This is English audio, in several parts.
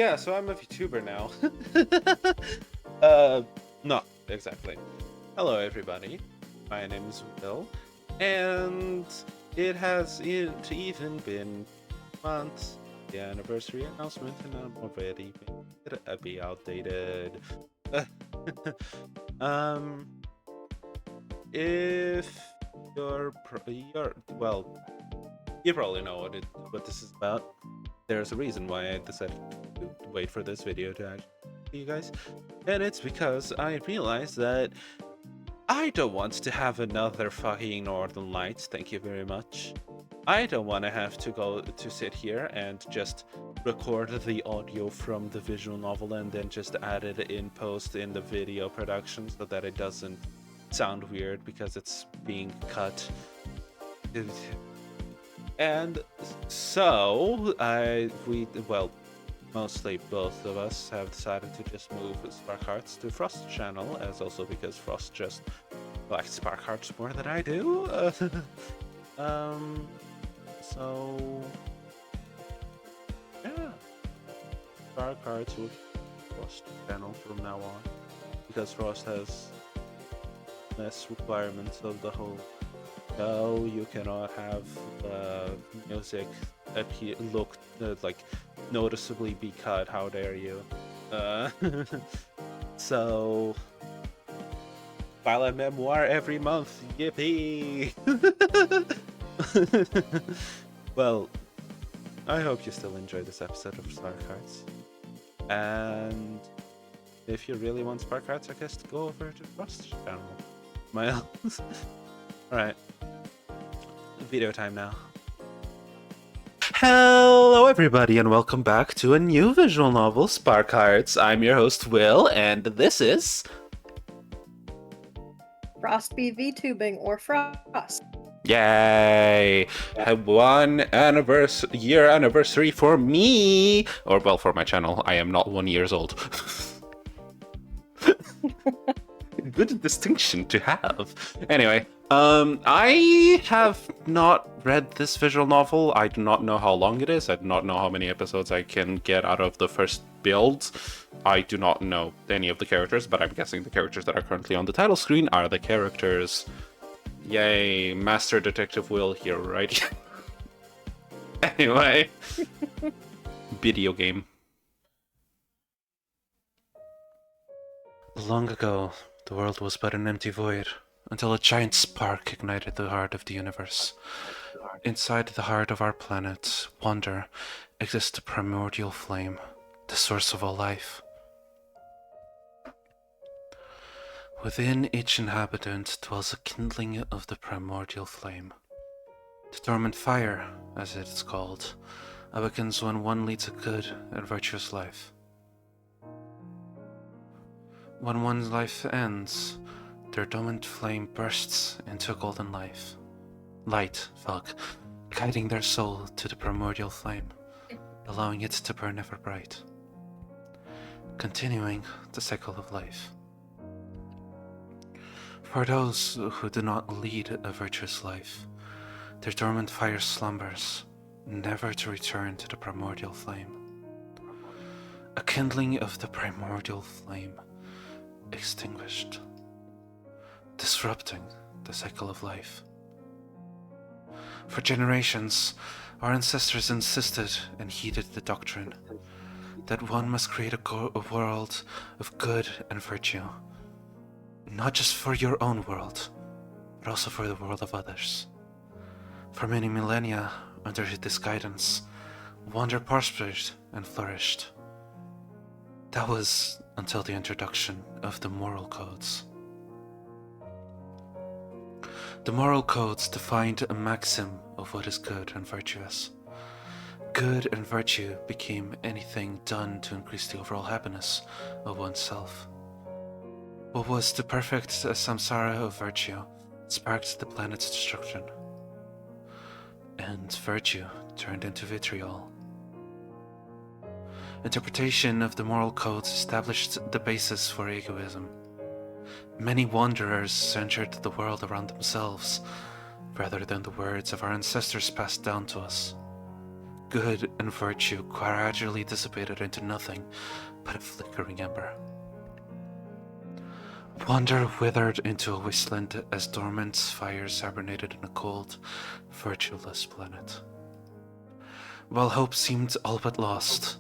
Yeah, so I'm a VTuber now. uh, not exactly. Hello, everybody. My name is Will, and it has even been months. The anniversary announcement, and I'm already be outdated. um, if you're well, you probably know what this is about. There's a reason why I decided to wait for this video to actually see you guys, and it's because I realized that I don't want to have another fucking Northern Lights. Thank you very much. I don't want to have to go to sit here and just record the audio from the visual novel and then just add it in post in the video production so that it doesn't sound weird because it's being cut. And so mostly both of us have decided to just move Spark Hearts to Frost channel, as also because Frost just likes Spark Hearts more than I do. So yeah, Spark Hearts with Frost channel from now on, because Frost has less requirements of the whole. No, you cannot have music look like noticeably be cut. How dare you? So file a memoir every month. Yippee! Well, I hope you still enjoy this episode of Spark Hearts. And if you really want Spark Hearts, I guess go over to Frost channel. Miles. Alright. Video time now. Hello everybody and welcome back to a new visual novel, Spark Hearts. I'm your host Will, and this is Frost be VTubing or Frost. Yay! Have 1 year anniversary for me! Or well, for my channel. I am not 1 year old. Good distinction to have. Anyway, I have not read this visual novel. I do not know how long it is. I do not know how many episodes I can get out of the first build. I do not know any of the characters, but I'm guessing the characters that are currently on the title screen are the characters. Yay, Master Detective Will here, right? Anyway, video game. Long ago, the world was but an empty void, until a giant spark ignited the heart of the universe. Inside the heart of our planet, Wonder, exists the primordial flame, the source of all life. Within each inhabitant dwells a kindling of the primordial flame. The dormant fire, as it is called, awakens when one leads a good and virtuous life. When one's life ends, their dormant flame bursts into a golden light, guiding their soul to the primordial flame, allowing it to burn ever bright, continuing the cycle of life. For those who do not lead a virtuous life, their dormant fire slumbers, never to return to the primordial flame. A kindling of the primordial flame, extinguished, disrupting the cycle of life. For generations, our ancestors insisted and heeded the doctrine that one must create a world of good and virtue, not just for your own world, but also for the world of others. For many millennia, under this guidance, Wonder prospered and flourished. That was until the introduction of the moral codes. The moral codes defined a maxim of what is good and virtuous. Good and virtue became anything done to increase the overall happiness of oneself. What was the perfect samsara of virtue sparked the planet's destruction, and virtue turned into vitriol. Interpretation of the moral codes established the basis for egoism. Many wanderers centered the world around themselves, rather than the words of our ancestors passed down to us. good and virtue gradually dissipated into nothing but a flickering ember. Wonder withered into a wasteland as dormant fires hibernated in a cold, virtueless planet. While hope seemed all but lost,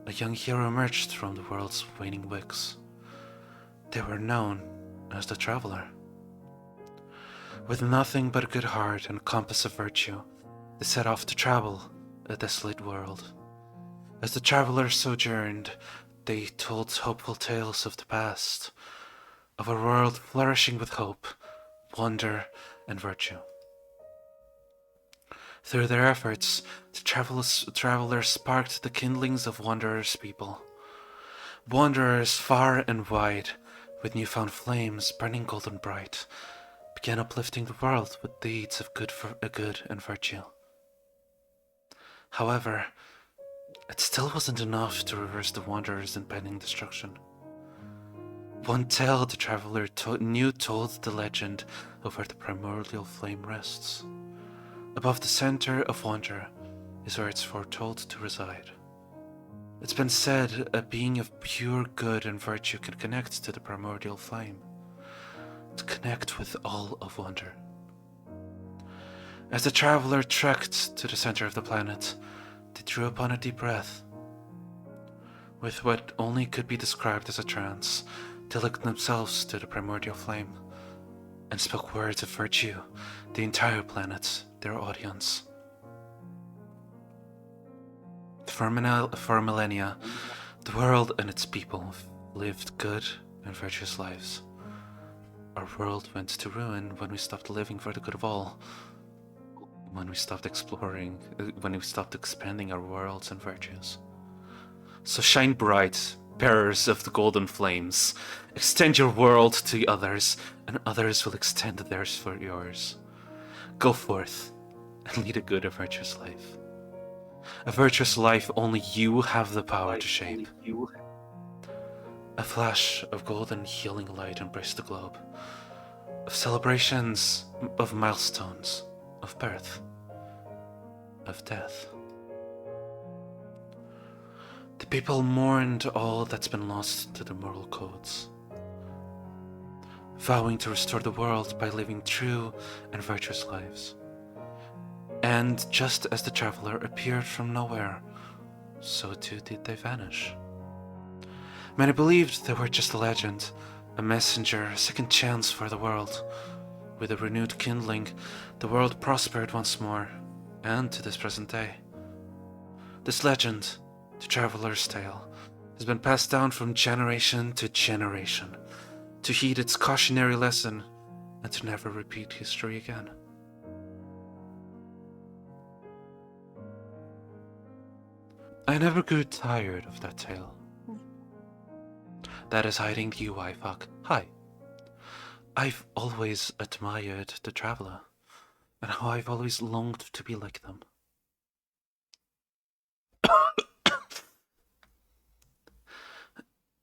a young hero emerged from the world's waning wicks. They were known as the Traveler. With nothing but a good heart and a compass of virtue, they set off to travel a desolate world. As the travelers sojourned, they told hopeful tales of the past, of a world flourishing with hope, wonder, and virtue. Through their efforts, the travelers sparked the kindlings of wanderers' people. Wanderers far and wide, with newfound flames burning golden bright, began uplifting the world with deeds of good and virtue. However, it still wasn't enough to reverse the wanderers' impending destruction. One tale the traveler knew told the legend of where the primordial flame rests. Above the center of wonder is where it's foretold to reside. It's been said a being of pure good and virtue can connect to the primordial flame, to connect with all of wonder. As the traveler trekked to the center of the planet, they drew upon a deep breath. With what only could be described as a trance, they linked themselves to the primordial flame and spoke words of virtue, the entire planet, their audience. For millennia, the world and its people lived good and virtuous lives. Our world went to ruin when we stopped living for the good of all, when we stopped exploring, when we stopped expanding our worlds and virtues. So shine bright, bearers of the golden flames. Extend your world to others, and others will extend theirs for yours. Go forth and lead a good and virtuous life. A virtuous life only you have the power to shape. A flash of golden healing light embraced the globe, of celebrations, of milestones, of birth, of death. The people mourned all that's been lost to the moral codes, vowing to restore the world by living true and virtuous lives. And just as the traveler appeared from nowhere, so too did they vanish. Many believed they were just a legend, a messenger, a second chance for the world. With a renewed kindling, the world prospered once more, and to this present day. This legend, the traveler's tale, has been passed down from generation to generation, to heed its cautionary lesson and to never repeat history again. I never grew tired of that tale. That is hiding the UI fuck. Hi. I've always admired the traveler, and how I've always longed to be like them.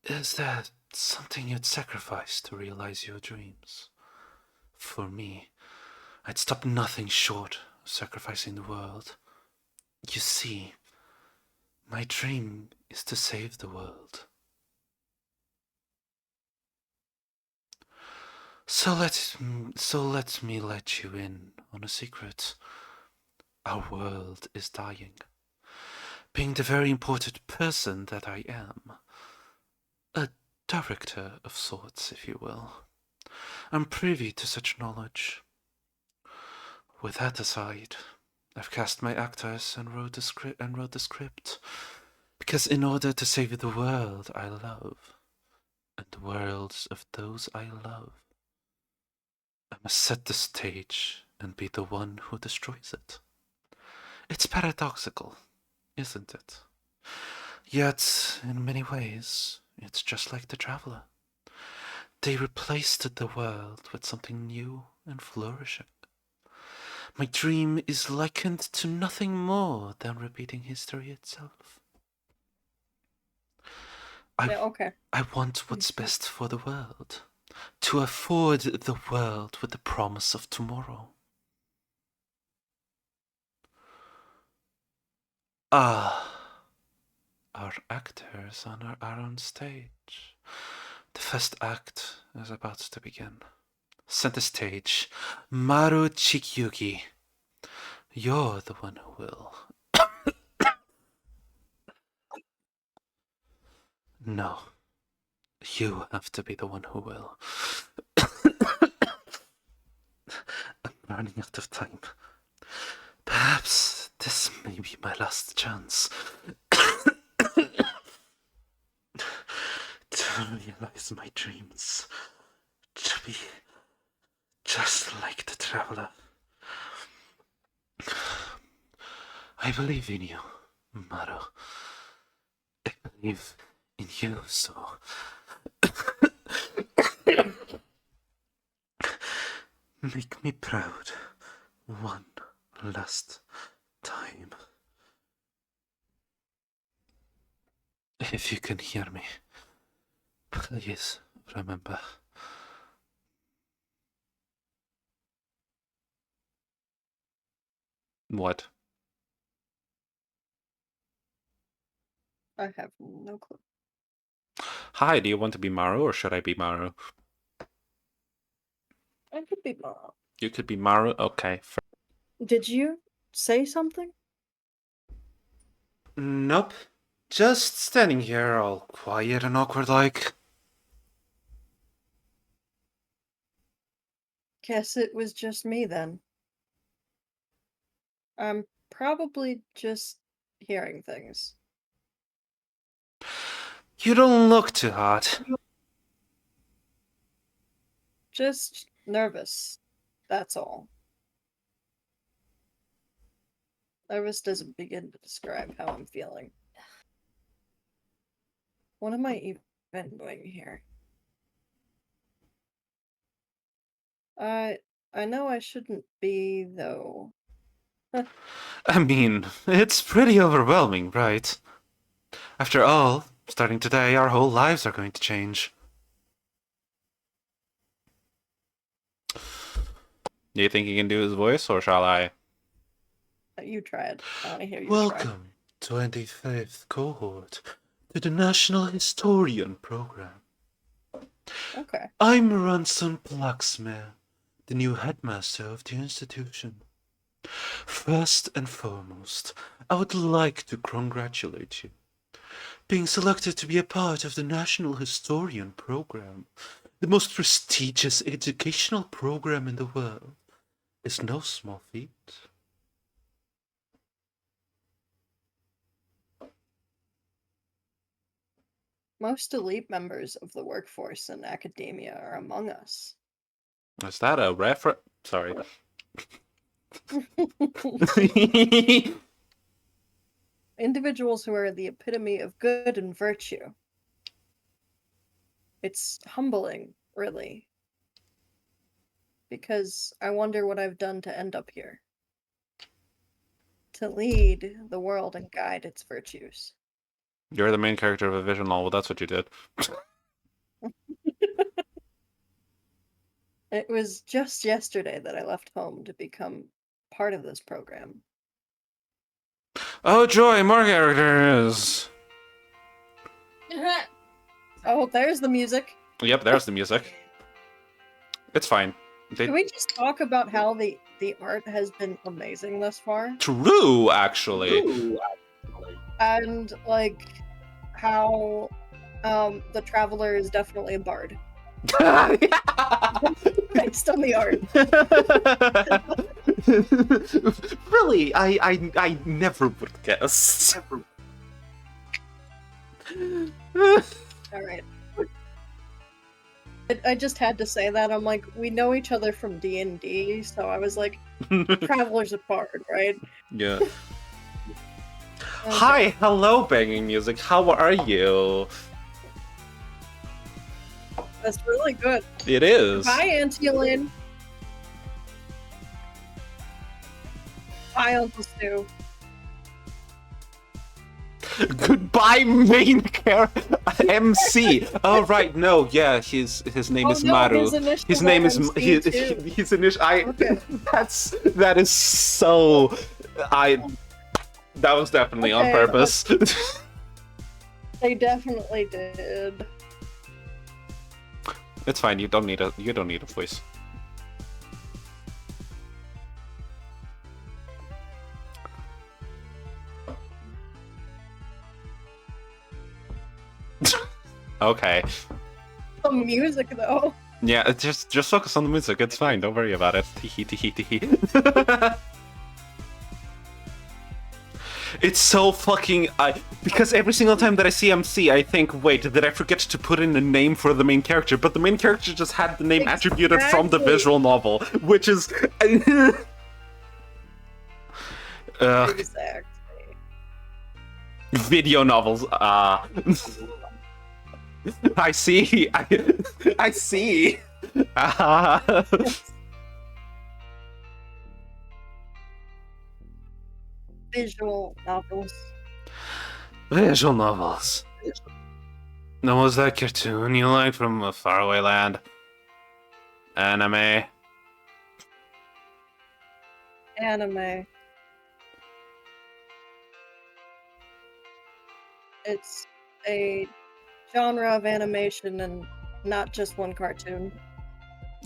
Is there something you'd sacrifice to realize your dreams? For me, I'd stop nothing short of sacrificing the world. You see, my dream is to save the world. So let me let you in on a secret. Our world is dying. Being the very important person that I am, a director of sorts, if you will, I'm privy to such knowledge. With that aside, I've cast my actors and wrote the script, because in order to save the world I love, and the worlds of those I love, I must set the stage and be the one who destroys it. It's paradoxical, isn't it? Yet, in many ways, it's just like the traveler. They replaced the world with something new and flourishing. My dream is likened to nothing more than repeating history itself. Okay. I want what's best for the world, to afford the world with the promise of tomorrow. Ah, our actors are on stage. The first act is about to begin. Center stage, Maru Chikyuki. You're the one who will. No, you have to be the one who will. I'm running out of time. Perhaps this may be my last chance to realize my dreams. To be just like the traveler. I believe in you, Maru. I believe in you, so... Make me proud one last time. If you can hear me, please remember. What? I have no clue. Hi, do you want to be Maru or should I be Maru? I could be wrong. You could be Maru? Okay. Did you say something? Nope. Just standing here all quiet and awkward like. Guess it was just me then. I'm probably just hearing things. You don't look too hot. Just nervous. That's all. Nervous doesn't begin to describe how I'm feeling. What am I even doing here? I know I shouldn't be, though. I mean, it's pretty overwhelming, right? After all, starting today, our whole lives are going to change. Do you think you can do his voice, or shall I? You try it. I want to hear you Welcome, 25th cohort, to the National Historian Program. try. Okay. I'm Ransom Plaxmere, the new headmaster of the institution. First and foremost, I would like to congratulate you. Being selected to be a part of the National Historian Program, the most prestigious educational program in the world, is no small feat. Most elite members of the workforce and academia are among us. Is that a reference? Sorry. Individuals who are the epitome of good and virtue. It's humbling, really. Because I wonder what I've done to end up here. To lead the world and guide its virtues. You're the main character of a vision novel, that's what you did. It was just yesterday that I left home to become part of this program. Oh joy, more characters! Oh, there's the music. Yep, there's the music. It's fine. Can we just talk about how the art has been amazing thus far? True, actually. And, like, how the Traveler is definitely a bard. Based on the art. Really, I never would guess. Alright. I just had to say that. I'm like, we know each other from D&D, so I was like, Traveler's a bard, right? Yeah. Okay. Hi, hello, banging music. How are you? That's really good. It is. Hi, Auntie Lynn. Hi, Uncle Stu. Goodbye, main character MC. Oh right, no, yeah, his name is no, Maru. His name is MC his initial. Okay. That is so. That was definitely on Okay, purpose. They definitely did. It's fine. You don't need a voice. Okay. The music, though. Yeah, just focus on the music. It's fine. Don't worry about it. Teehee, teehee, teehee. It's so fucking because every single time that I see MC, I think, wait, did I forget to put in a name for the main character? But the main character just had the name attributed from the visual novel, which is Exactly. Video novels. I see. I see. Visual novels. Visual novels. Now, was that cartoon you liked from a faraway land? Anime? Anime. It's a genre of animation and not just one cartoon.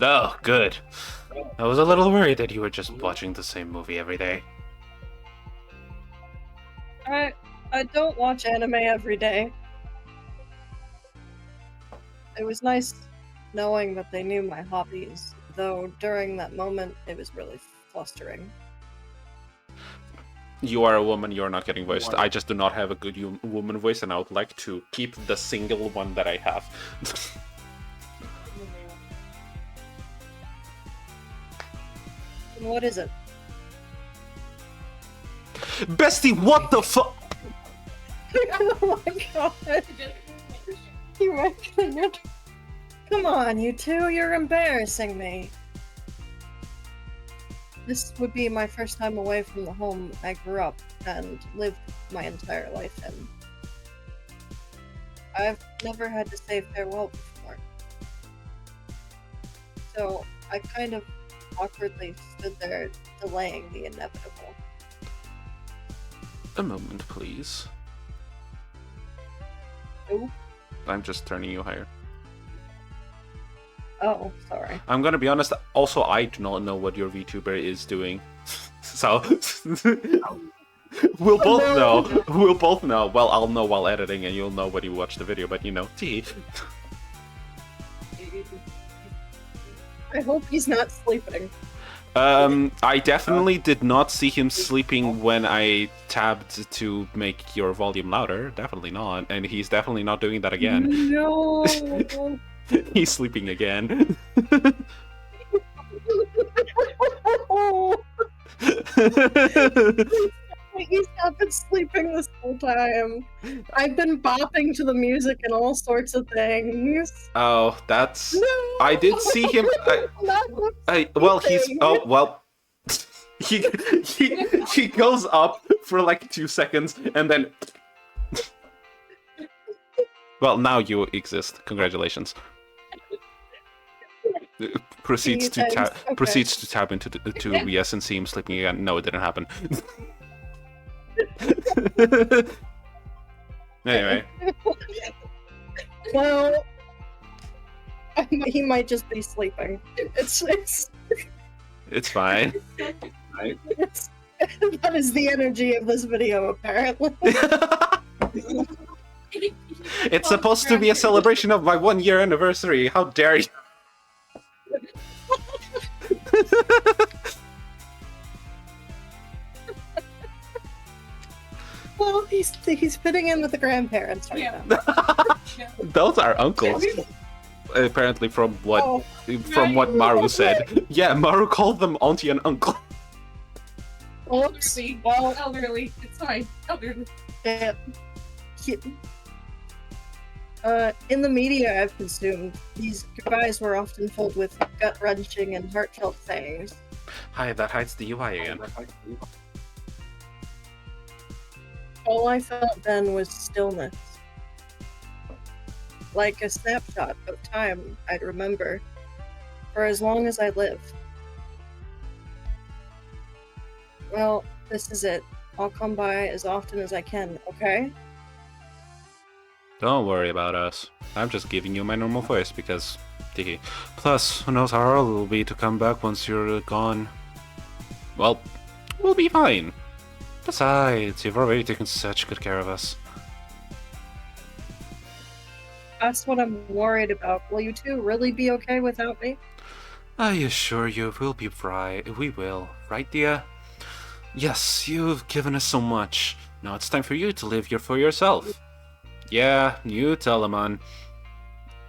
Oh, good. I was a little worried that you were just watching the same movie every day. I don't watch anime every day. It was nice knowing that they knew my hobbies, though during that moment it was really flustering. You are a woman, you're not getting voiced. I just do not have a good woman voice, and I would like to keep the single one that I have. And what is it? Bestie, what the fuck? Oh my god! You reckon it? Come on, you two, you're embarrassing me. This would be my first time away from the home I grew up and lived my entire life in. I've never had to say farewell before. So I kind of awkwardly stood there delaying the inevitable. A moment, please. Ooh. I'm just turning you higher. Oh, sorry. I'm gonna be honest, also I do not know what your VTuber is doing. So we'll both know. We'll both know. Well, I'll know while editing and you'll know when you watch the video, but you know, T. I hope he's not sleeping. I definitely did not see him sleeping when I tabbed to make your volume louder. Definitely not. And he's definitely not doing that again. No. He's sleeping again. He's not been sleeping this whole time. I've been bopping to the music and all sorts of things. Oh, that's... No! I did see him... well, he's... Oh, well... he goes up for like 2 seconds and then... Well, now you exist. Congratulations. Proceeds to tab into yes and see him sleeping again. No, it didn't happen. Anyway. Well, he might just be sleeping. It's fine. That is the energy of this video, apparently. It's supposed to be a celebration of my 1-year anniversary. How dare you? Well, he's fitting in with the grandparents right now. Those are uncles. Apparently, from what Maru said. Yeah, Maru called them auntie and uncle. Oops. Well, elderly. It's fine. Elderly. In the media I've consumed, these goodbyes were often filled with gut-wrenching and heartfelt sayings. Hi, that hides the UI again. All I felt then was stillness. Like a snapshot of time I'd remember for as long as I live. Well, this is it. I'll come by as often as I can, okay? Don't worry about us. I'm just giving you my normal voice because... Tiki. Plus, who knows how hard it will be to come back once you're gone. Well, we'll be fine. Besides, you've already taken such good care of us. That's what I'm worried about. Will you two really be okay without me? I assure you, we will. Right, dear? Yes, you've given us so much. Now it's time for you to live here for yourself. Yeah, you tell him, man.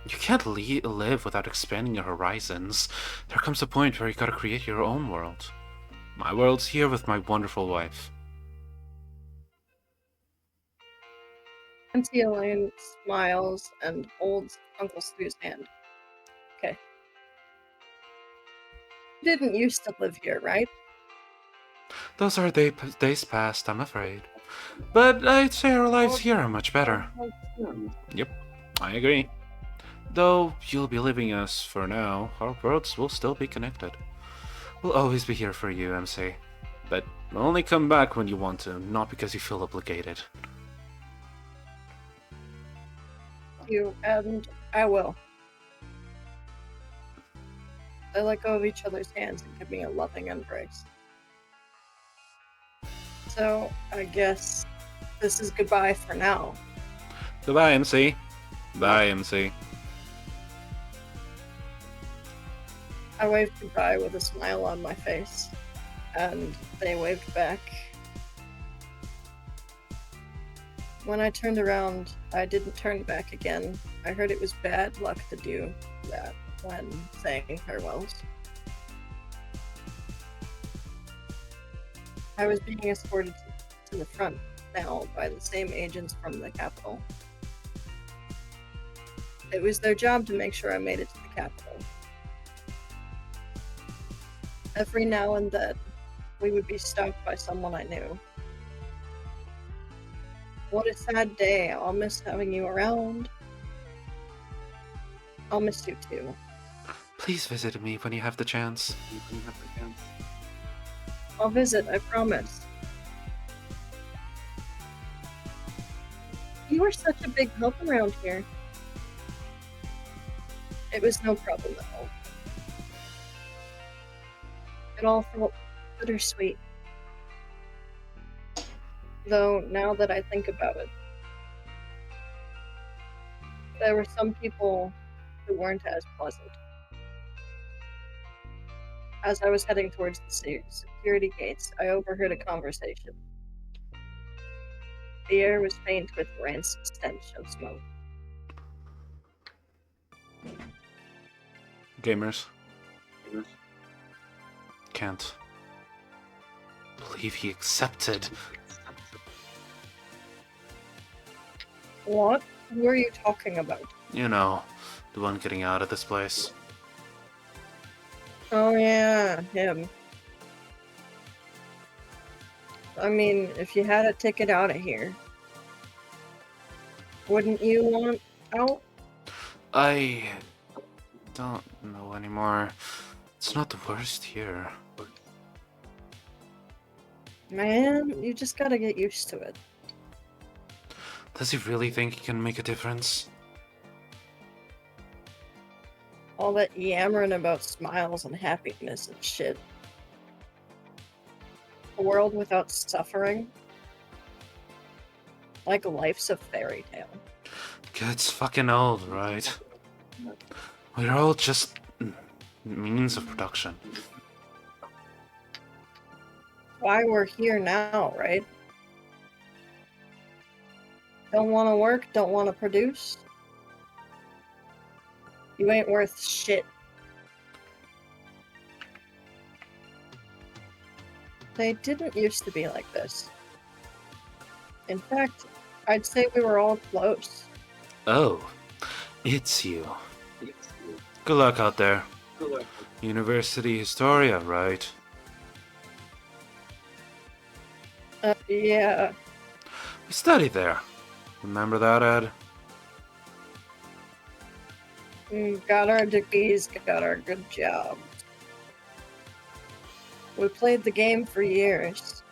You can't live without expanding your horizons. There comes a point where you gotta create your own world. My world's here with my wonderful wife. Auntie Elaine smiles and holds Uncle Stu's hand. Okay. You didn't used to live here, right? Those are days past, I'm afraid. But I'd say our lives here are much better. Yep, I agree. Though you'll be leaving us for now, our worlds will still be connected. We'll always be here for you, MC. But only come back when you want to, not because you feel obligated. You and I will. They let go of each other's hands and give me a loving embrace. So, I guess this is goodbye for now. Goodbye, MC. Bye, MC. I waved goodbye with a smile on my face, and they waved back. When I turned around, I didn't turn back again. I heard it was bad luck to do that when saying farewells. I was being escorted to the front now by the same agents from the Capitol. It was their job to make sure I made it to the Capitol. Every now and then, we would be stopped by someone I knew. What a sad day. I'll miss having you around. I'll miss you too. Please visit me when you have the chance. I'll visit, I promise. You were such a big help around here. It was no problem at all. It all felt bittersweet. Though, now that I think about it, there were some people who weren't as pleasant. As I was heading towards the security gates, I overheard a conversation. The air was faint with rancid stench of smoke. Gamers. Can't believe he accepted. What? Who are you talking about? You know, the one getting out of this place. Oh yeah, him. I mean, if you had a ticket out of here, wouldn't you want out? I don't know anymore. It's not the worst here. Man, you just gotta get used to it. Does he really think he can make a difference? All that yammering about smiles and happiness and shit. A world without suffering? Like life's a fairy tale. Gets fucking old, right? We're all just means of production. Why we're here now, right? Don't want to work, don't want to produce. You ain't worth shit. They didn't used to be like this. In fact, I'd say we were all close. Oh, it's you. Good luck out there. University Historia, right? Yeah. We studied there. Remember that, Ed? Got our degrees, got our good job. We played the game for years.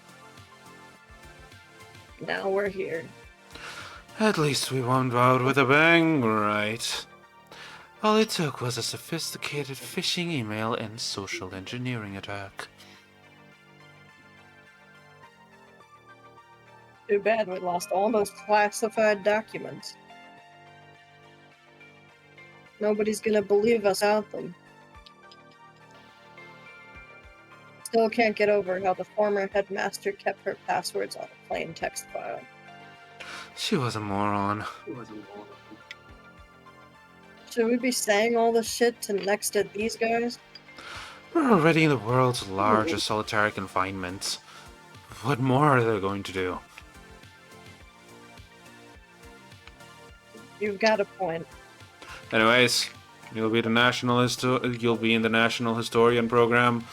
now we're here. At least we won out with a bang, right? All it took was a sophisticated phishing email and social engineering attack. Too bad we lost all those classified documents. Nobody's gonna believe us out them. Still can't get over how the former headmaster kept her passwords on a plain text file. She was a moron. Should we be saying all this shit to next to these guys? We're already in the world's largest solitary confinement. What more are they going to do? You've got a point. Anyways, you'll be in the National Historian program.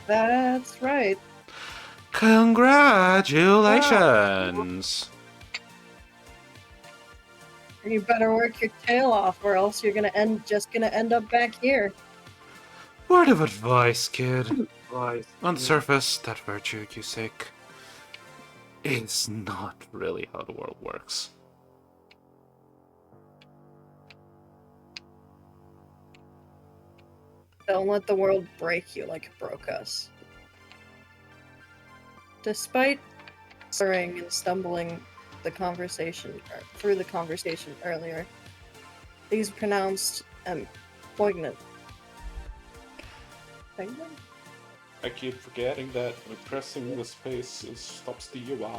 That's right. Congratulations! You better work your tail off, or else you're gonna end up back here. Word of advice, kid. On surface, that virtue you seek is not really how the world works. Don't let the world break you like it broke us. Despite slurring and stumbling through the conversation earlier, these pronounced poignant. Poignant? I keep forgetting that pressing the space stops the UI.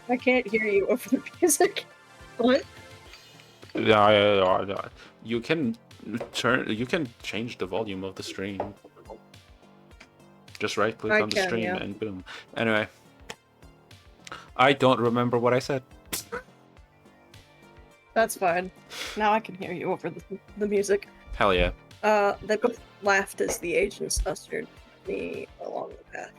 I can't hear you over the music. What? Yeah. You can change the volume of the stream. Just right click on the stream and boom. Anyway. I don't remember what I said. That's fine. Now I can hear you over the music. Hell yeah. They both laughed as the agents ushered me along the path.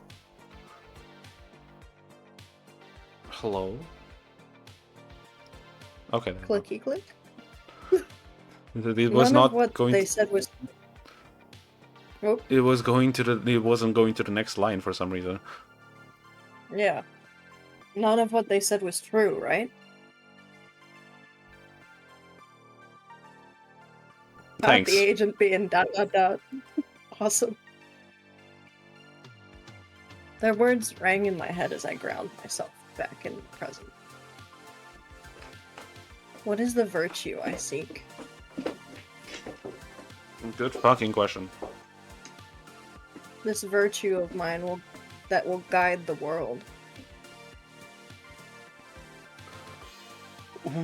Hello? Okay. Clicky click. It was None not of what going. They said was. Oh. It wasn't going to the next line for some reason. Yeah. None of what they said was true, right? Thanks. Not the agent being ... Awesome. Their words rang in my head as I ground myself back in the present. What is the virtue I seek? Good fucking question. This virtue of mine that will guide the world.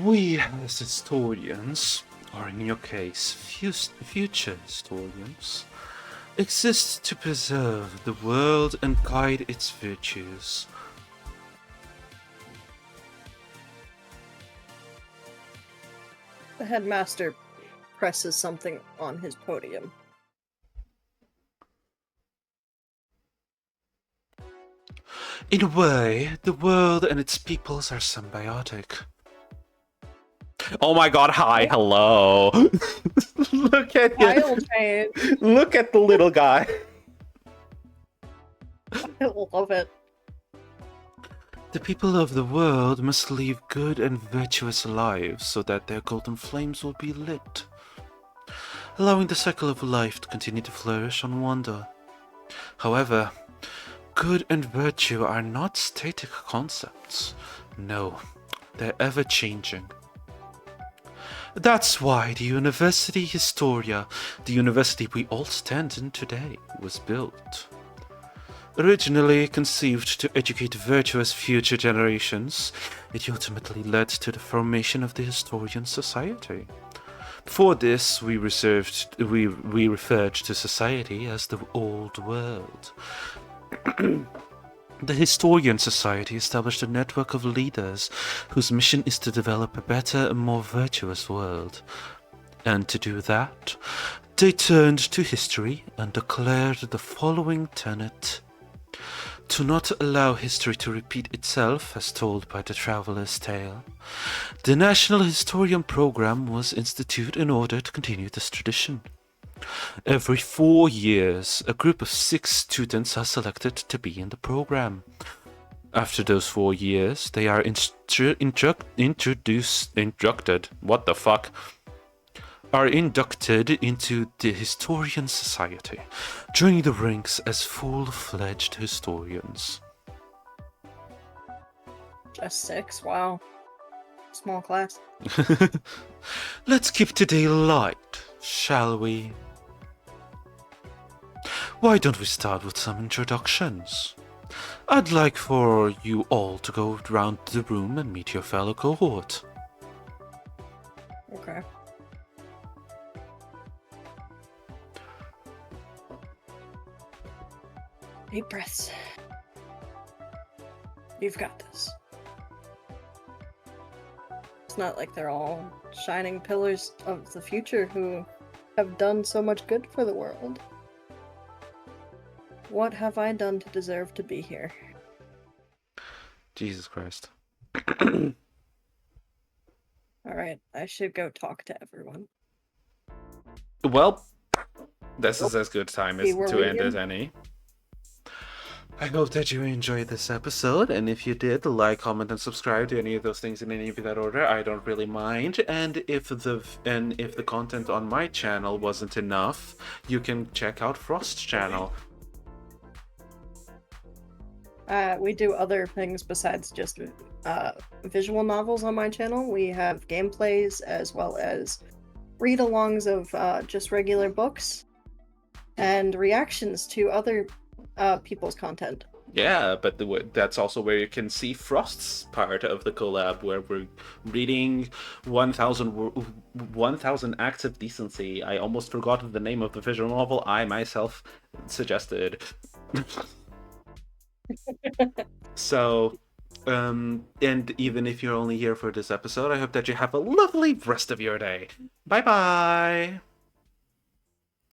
We as historians, or in your case, future historians, exist to preserve the world and guide its virtues. The headmaster presses something on his podium. In a way, the world and its peoples are symbiotic. Oh my god, hi, hello. Look at you. Look at the little guy. I love it. The people of the world must live good and virtuous lives so that their golden flames will be lit, allowing the cycle of life to continue to flourish and wander. However, good and virtue are not static concepts. No, they're ever-changing. That's why the University Historia, the university we all stand in today, was built. Originally conceived to educate virtuous future generations, it ultimately led to the formation of the Historian Society. Before this, we referred to society as the Old World. The Historian Society established a network of leaders whose mission is to develop a better and more virtuous world. And to do that, they turned to history and declared the following tenet: to not allow history to repeat itself as told by the traveler's tale. The National Historian Program was instituted in order to continue this tradition. Every 4 years, a group of 6 students are selected to be in the program. After those 4 years, they are inducted into the Historian Society, joining the ranks as full-fledged historians. Just 6, wow. Small class. Let's keep today light, shall we? Why don't we start with some introductions? I'd like for you all to go round the room and meet your fellow cohort. Okay. Deep breaths. You've got this. It's not like they're all shining pillars of the future who have done so much good for the world. What have I done to deserve to be here? Jesus Christ. Alright, I should go talk to everyone. Well, this is as good time as Were to we end as in? any. I hope that you enjoyed this episode, and if you did, like, comment, and subscribe to any of those things in any of that order. I don't really mind. And if the content on my channel wasn't enough, you can check out Frost's channel. We do other things besides just visual novels on my channel. We have gameplays as well as read-alongs of just regular books and reactions to other people's content. Yeah, but that's also where you can see Frost's part of the collab, where we're reading 1,000 Acts of Decency. I almost forgot the name of the visual novel I myself suggested. So, and even if you're only here for this episode, I hope that you have a lovely rest of your day. Bye-bye!